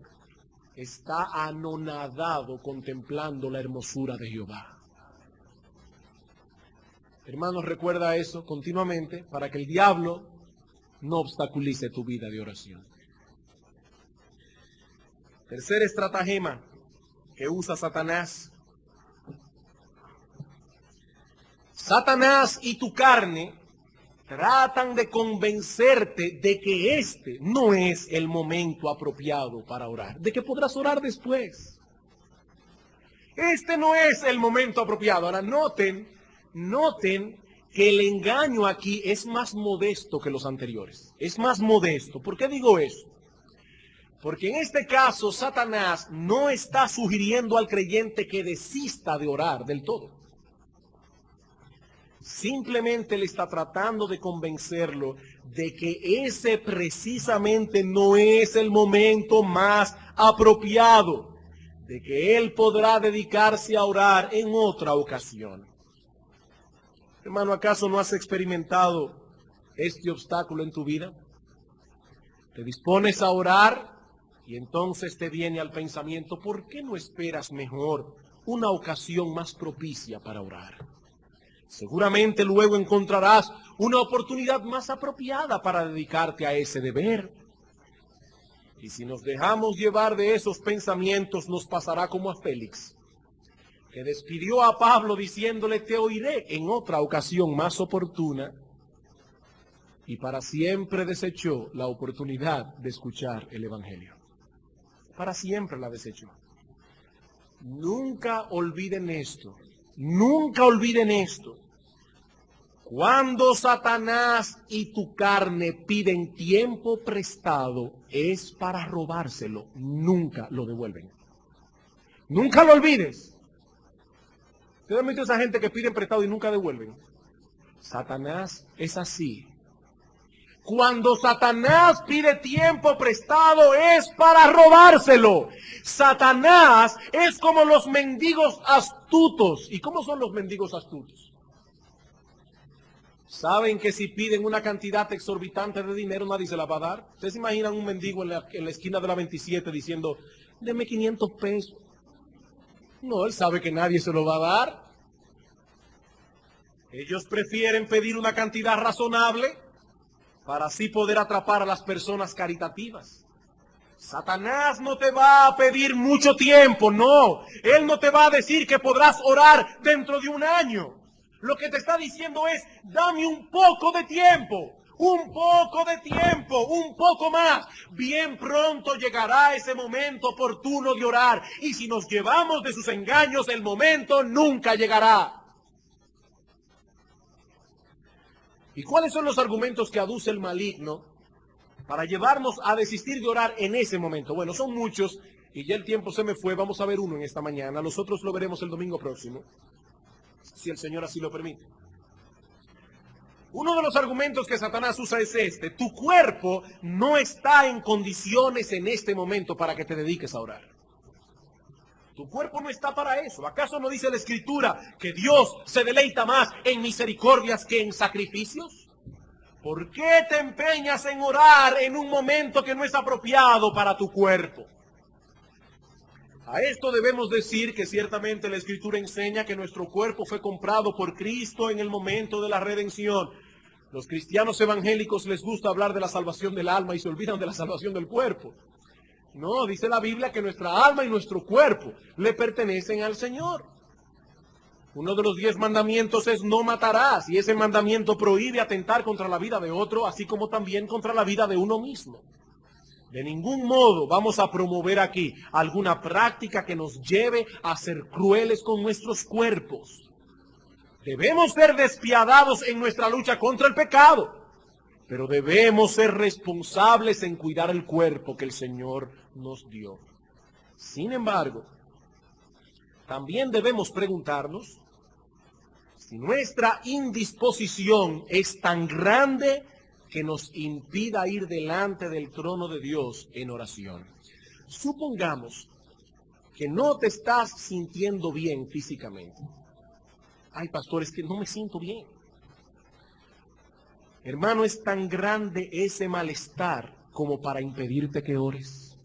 está anonadado contemplando la hermosura de Jehová. Hermanos, recuerda eso continuamente para que el diablo no obstaculice tu vida de oración. Tercer estratagema que usa Satanás. Satanás y tu carne tratan de convencerte de que este no es el momento apropiado para orar, de que podrás orar después. Este no es el momento apropiado. Ahora noten que el engaño aquí es más modesto que los anteriores. Es más modesto. ¿Por qué digo eso? Porque en este caso Satanás no está sugiriendo al creyente que desista de orar del todo. Simplemente le está tratando de convencerlo de que ese precisamente no es el momento más apropiado, de que él podrá dedicarse a orar en otra ocasión. Hermano, ¿acaso no has experimentado este obstáculo en tu vida? Te dispones a orar y entonces te viene al pensamiento, ¿por qué no esperas mejor una ocasión más propicia para orar? Seguramente luego encontrarás una oportunidad más apropiada para dedicarte a ese deber. Y si nos dejamos llevar de esos pensamientos, nos pasará como a Félix, que despidió a Pablo diciéndole, te oiré en otra ocasión más oportuna, y para siempre desechó la oportunidad de escuchar el Evangelio. Para siempre la desechó. Nunca olviden esto, nunca olviden esto. Cuando Satanás y tu carne piden tiempo prestado, es para robárselo, nunca lo devuelven. Nunca lo olvides. ¿Ustedes han visto a esa gente que piden prestado y nunca devuelven? Satanás es así. Cuando Satanás pide tiempo prestado es para robárselo. Satanás es como los mendigos astutos. ¿Y cómo son los mendigos astutos? Saben que si piden una cantidad exorbitante de dinero nadie se la va a dar. ¿Ustedes se imaginan un mendigo en la esquina de la 27 diciendo, deme 500 pesos? No, él sabe que nadie se lo va a dar. Ellos prefieren pedir una cantidad razonable para así poder atrapar a las personas caritativas. Satanás no te va a pedir mucho tiempo, no. Él no te va a decir que podrás orar dentro de un año. Lo que te está diciendo es, dame un poco de tiempo. Un poco de tiempo, un poco más. Bien pronto llegará ese momento oportuno de orar. Y si nos llevamos de sus engaños, el momento nunca llegará. ¿Y cuáles son los argumentos que aduce el maligno para llevarnos a desistir de orar en ese momento? Bueno, son muchos y ya el tiempo se me fue. Vamos a ver uno en esta mañana. Los otros lo veremos el domingo próximo, si el Señor así lo permite. Uno de los argumentos que Satanás usa es este: tu cuerpo no está en condiciones en este momento para que te dediques a orar. Tu cuerpo no está para eso. ¿Acaso no dice la Escritura que Dios se deleita más en misericordias que en sacrificios? ¿Por qué te empeñas en orar en un momento que no es apropiado para tu cuerpo? A esto debemos decir que ciertamente la Escritura enseña que nuestro cuerpo fue comprado por Cristo en el momento de la redención. Los cristianos evangélicos les gusta hablar de la salvación del alma y se olvidan de la salvación del cuerpo. No, dice la Biblia que nuestra alma y nuestro cuerpo le pertenecen al Señor. Uno de los 10 mandamientos es no matarás, y ese mandamiento prohíbe atentar contra la vida de otro, así como también contra la vida de uno mismo. De ningún modo vamos a promover aquí alguna práctica que nos lleve a ser crueles con nuestros cuerpos. Debemos ser despiadados en nuestra lucha contra el pecado, pero debemos ser responsables en cuidar el cuerpo que el Señor nos dio. Sin embargo, también debemos preguntarnos si nuestra indisposición es tan grande que nos impida ir delante del trono de Dios en oración. Supongamos que no te estás sintiendo bien físicamente. Ay, pastor, es que no me siento bien. Hermano, es tan grande ese malestar como para impedirte que ores.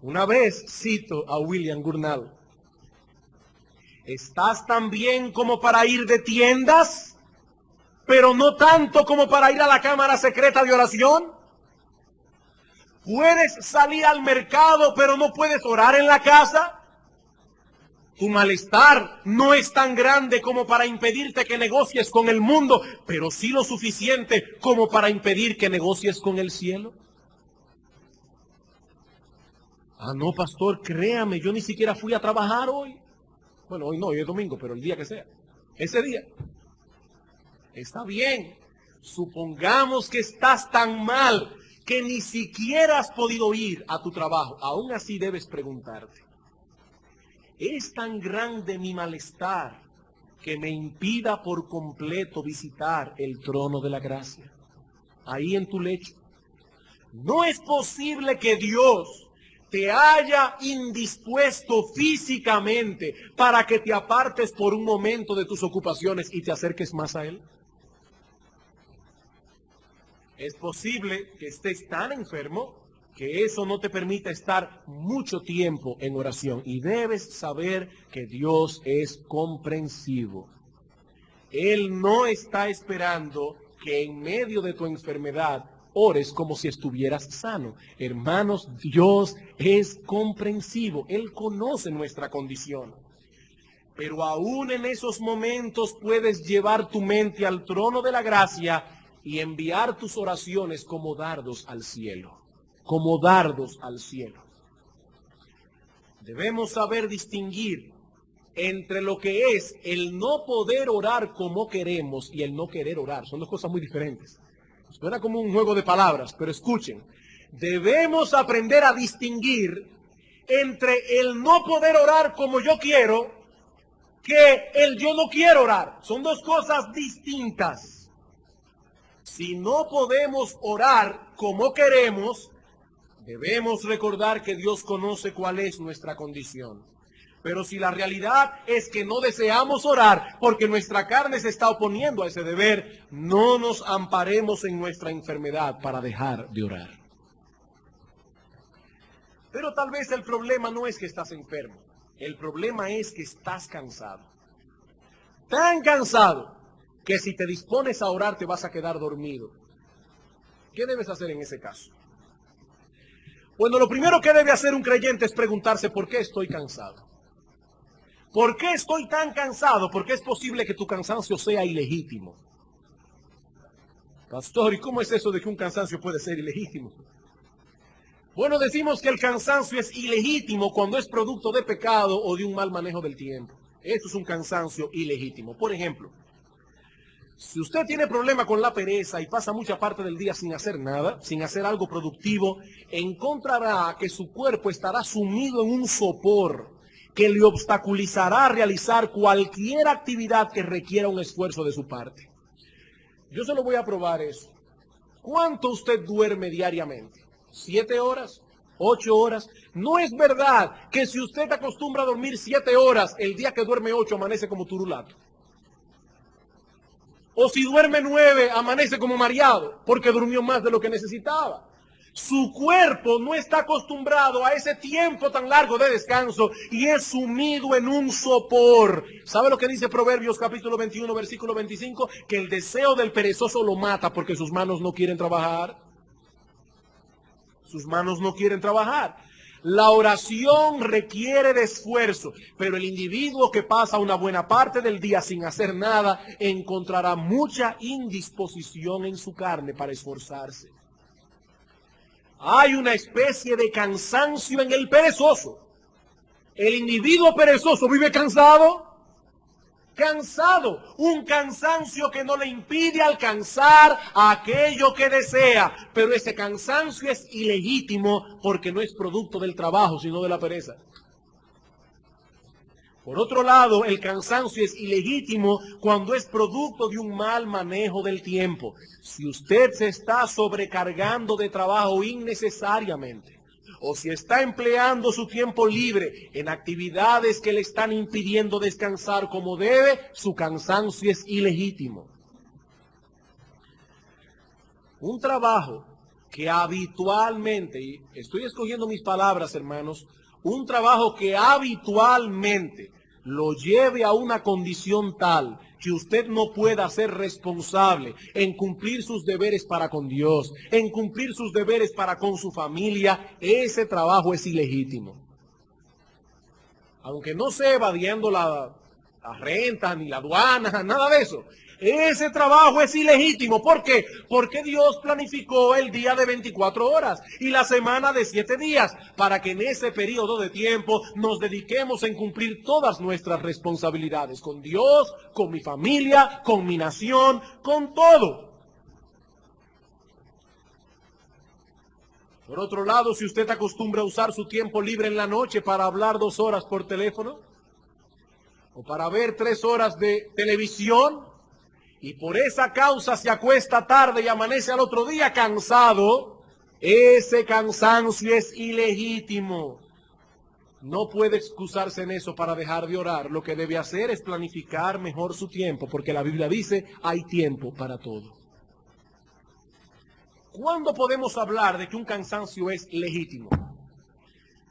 Una vez cito a William Gurnall: ¿estás tan bien como para ir de tiendas, pero no tanto como para ir a la cámara secreta de oración? ¿Puedes salir al mercado, pero no puedes orar en la casa? Tu malestar no es tan grande como para impedirte que negocies con el mundo, pero sí lo suficiente como para impedir que negocies con el cielo. Ah, no, pastor, créame, yo ni siquiera fui a trabajar hoy. Bueno, hoy no, hoy es domingo, pero el día que sea. Ese día. Está bien. Supongamos que estás tan mal que ni siquiera has podido ir a tu trabajo. Aún así debes preguntarte: ¿es tan grande mi malestar que me impida por completo visitar el trono de la gracia? Ahí en tu lecho. No es posible que Dios te haya indispuesto físicamente para que te apartes por un momento de tus ocupaciones y te acerques más a Él. Es posible que estés tan enfermo que eso no te permita estar mucho tiempo en oración. Y debes saber que Dios es comprensivo. Él no está esperando que en medio de tu enfermedad ores como si estuvieras sano. Hermanos, Dios es comprensivo. Él conoce nuestra condición. Pero aún en esos momentos puedes llevar tu mente al trono de la gracia y enviar tus oraciones como dardos al cielo. Como dardos al cielo. Debemos saber distinguir entre lo que es el no poder orar como queremos y el no querer orar. Son dos cosas muy diferentes. Suena como un juego de palabras, pero escuchen. Debemos aprender a distinguir entre el no poder orar como yo quiero que el yo no quiero orar. Son dos cosas distintas. Si no podemos orar como queremos, debemos recordar que Dios conoce cuál es nuestra condición. Pero si la realidad es que no deseamos orar porque nuestra carne se está oponiendo a ese deber, no nos amparemos en nuestra enfermedad para dejar de orar. Pero tal vez el problema no es que estás enfermo. El problema es que estás cansado. Tan cansado que si te dispones a orar te vas a quedar dormido. ¿Qué debes hacer en ese caso? Bueno, lo primero que debe hacer un creyente es preguntarse ¿por qué estoy cansado? ¿Por qué estoy tan cansado? Porque es posible que tu cansancio sea ilegítimo. Pastor, ¿y cómo es eso de que un cansancio puede ser ilegítimo? Bueno, decimos que el cansancio es ilegítimo cuando es producto de pecado o de un mal manejo del tiempo. Esto es un cansancio ilegítimo. Por ejemplo, si usted tiene problema con la pereza y pasa mucha parte del día sin hacer nada, sin hacer algo productivo, encontrará que su cuerpo estará sumido en un sopor que le obstaculizará realizar cualquier actividad que requiera un esfuerzo de su parte. Yo se lo voy a probar eso. ¿Cuánto usted duerme diariamente? ¿7 horas? ¿8 horas? No es verdad que si usted acostumbra a dormir 7 horas, el día que duerme 8 amanece como turulato. O si duerme 9, amanece como mareado, porque durmió más de lo que necesitaba. Su cuerpo no está acostumbrado a ese tiempo tan largo de descanso y es sumido en un sopor. ¿Sabe lo que dice Proverbios capítulo 21, versículo 25? Que el deseo del perezoso lo mata porque sus manos no quieren trabajar. Sus manos no quieren trabajar. La oración requiere de esfuerzo, pero el individuo que pasa una buena parte del día sin hacer nada encontrará mucha indisposición en su carne para esforzarse. Hay una especie de cansancio en el perezoso. El individuo perezoso vive cansado. Un cansancio que no le impide alcanzar aquello que desea, pero ese cansancio es ilegítimo porque no es producto del trabajo, sino de la pereza. Por otro lado, el cansancio es ilegítimo cuando es producto de un mal manejo del tiempo. Si usted se está sobrecargando de trabajo innecesariamente, o si está empleando su tiempo libre en actividades que le están impidiendo descansar como debe, su cansancio es ilegítimo. Un trabajo que habitualmente, y estoy escogiendo mis palabras, hermanos, un trabajo que habitualmente lo lleve a una condición tal que usted no pueda ser responsable en cumplir sus deberes para con Dios, en cumplir sus deberes para con su familia, ese trabajo es ilegítimo. Aunque no se evadiendo la renta, ni la aduana, nada de eso. Ese trabajo es ilegítimo. ¿Por qué? Porque Dios planificó el día de 24 horas y la semana de 7 días para que en ese periodo de tiempo nos dediquemos en cumplir todas nuestras responsabilidades con Dios, con mi familia, con mi nación, con todo. Por otro lado, si usted acostumbra a usar su tiempo libre en la noche para hablar 2 horas por teléfono o para ver 3 horas de televisión, y por esa causa se acuesta tarde y amanece al otro día cansado, ese cansancio es ilegítimo. No puede excusarse en eso para dejar de orar. Lo que debe hacer es planificar mejor su tiempo, porque la Biblia dice, hay tiempo para todo. ¿Cuándo podemos hablar de que un cansancio es legítimo?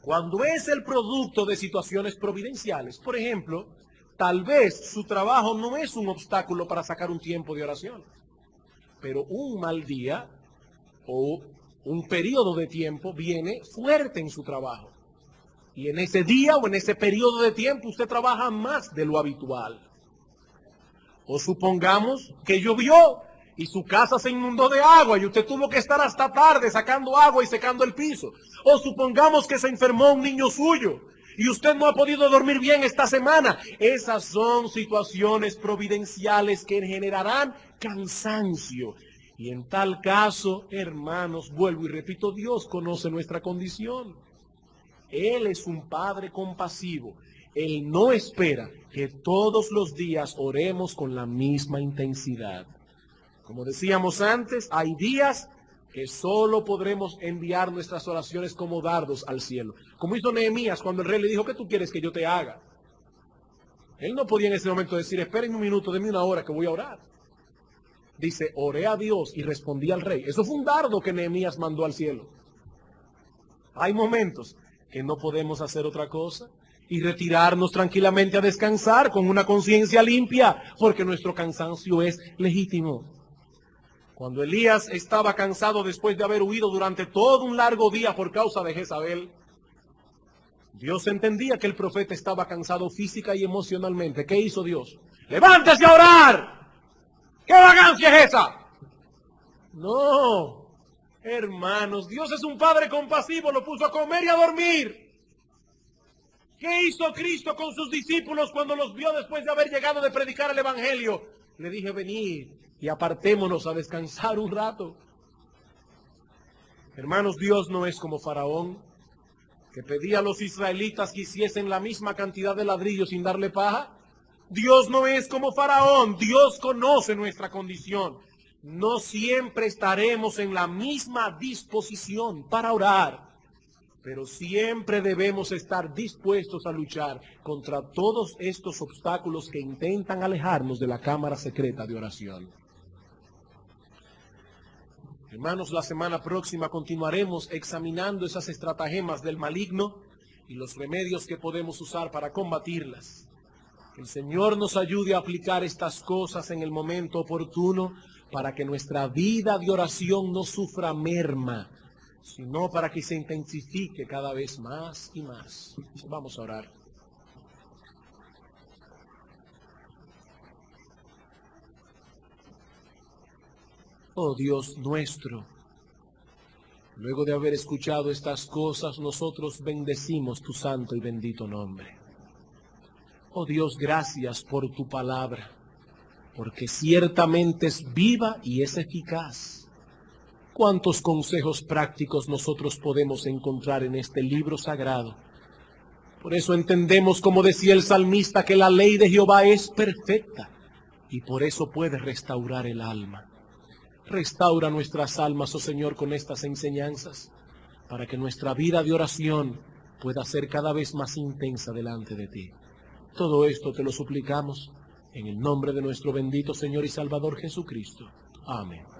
Cuando es el producto de situaciones providenciales. Por ejemplo, tal vez su trabajo no es un obstáculo para sacar un tiempo de oración, pero un mal día o un periodo de tiempo viene fuerte en su trabajo. Y en ese día o en ese periodo de tiempo usted trabaja más de lo habitual. O supongamos que llovió y su casa se inundó de agua y usted tuvo que estar hasta tarde sacando agua y secando el piso. O supongamos que se enfermó un niño suyo y usted no ha podido dormir bien esta semana. Esas son situaciones providenciales que generarán cansancio. Y en tal caso, hermanos, vuelvo y repito, Dios conoce nuestra condición. Él es un Padre compasivo. Él no espera que todos los días oremos con la misma intensidad. Como decíamos antes, hay días que solo podremos enviar nuestras oraciones como dardos al cielo. Como hizo Nehemías cuando el rey le dijo, ¿qué tú quieres que yo te haga? Él no podía en ese momento decir, esperen un minuto, denme una hora que voy a orar. Dice, oré a Dios y respondí al rey. Eso fue un dardo que Nehemías mandó al cielo. Hay momentos que no podemos hacer otra cosa y retirarnos tranquilamente a descansar con una conciencia limpia, porque nuestro cansancio es legítimo. Cuando Elías estaba cansado después de haber huido durante todo un largo día por causa de Jezabel, Dios entendía que el profeta estaba cansado física y emocionalmente. ¿Qué hizo Dios? ¡Levántese a orar! ¿Qué vagancia es esa? No, hermanos, Dios es un Padre compasivo, lo puso a comer y a dormir. ¿Qué hizo Cristo con sus discípulos cuando los vio después de haber llegado de predicar el Evangelio? Le dije, venid y apartémonos a descansar un rato. Hermanos, Dios no es como Faraón, que pedía a los israelitas que hiciesen la misma cantidad de ladrillos sin darle paja. Dios no es como Faraón, Dios conoce nuestra condición. No siempre estaremos en la misma disposición para orar, pero siempre debemos estar dispuestos a luchar contra todos estos obstáculos que intentan alejarnos de la cámara secreta de oración. Hermanos, la semana próxima continuaremos examinando esas estratagemas del maligno y los remedios que podemos usar para combatirlas. Que el Señor nos ayude a aplicar estas cosas en el momento oportuno para que nuestra vida de oración no sufra merma, sino para que se intensifique cada vez más y más. Vamos a orar. Oh Dios nuestro, luego de haber escuchado estas cosas, nosotros bendecimos tu santo y bendito nombre. Oh Dios, gracias por tu palabra, porque ciertamente es viva y es eficaz. ¿Cuántos consejos prácticos nosotros podemos encontrar en este libro sagrado? Por eso entendemos, como decía el salmista, que la ley de Jehová es perfecta y por eso puede restaurar el alma. Restaura nuestras almas, oh Señor, con estas enseñanzas, para que nuestra vida de oración pueda ser cada vez más intensa delante de ti. Todo esto te lo suplicamos en el nombre de nuestro bendito Señor y Salvador Jesucristo. Amén.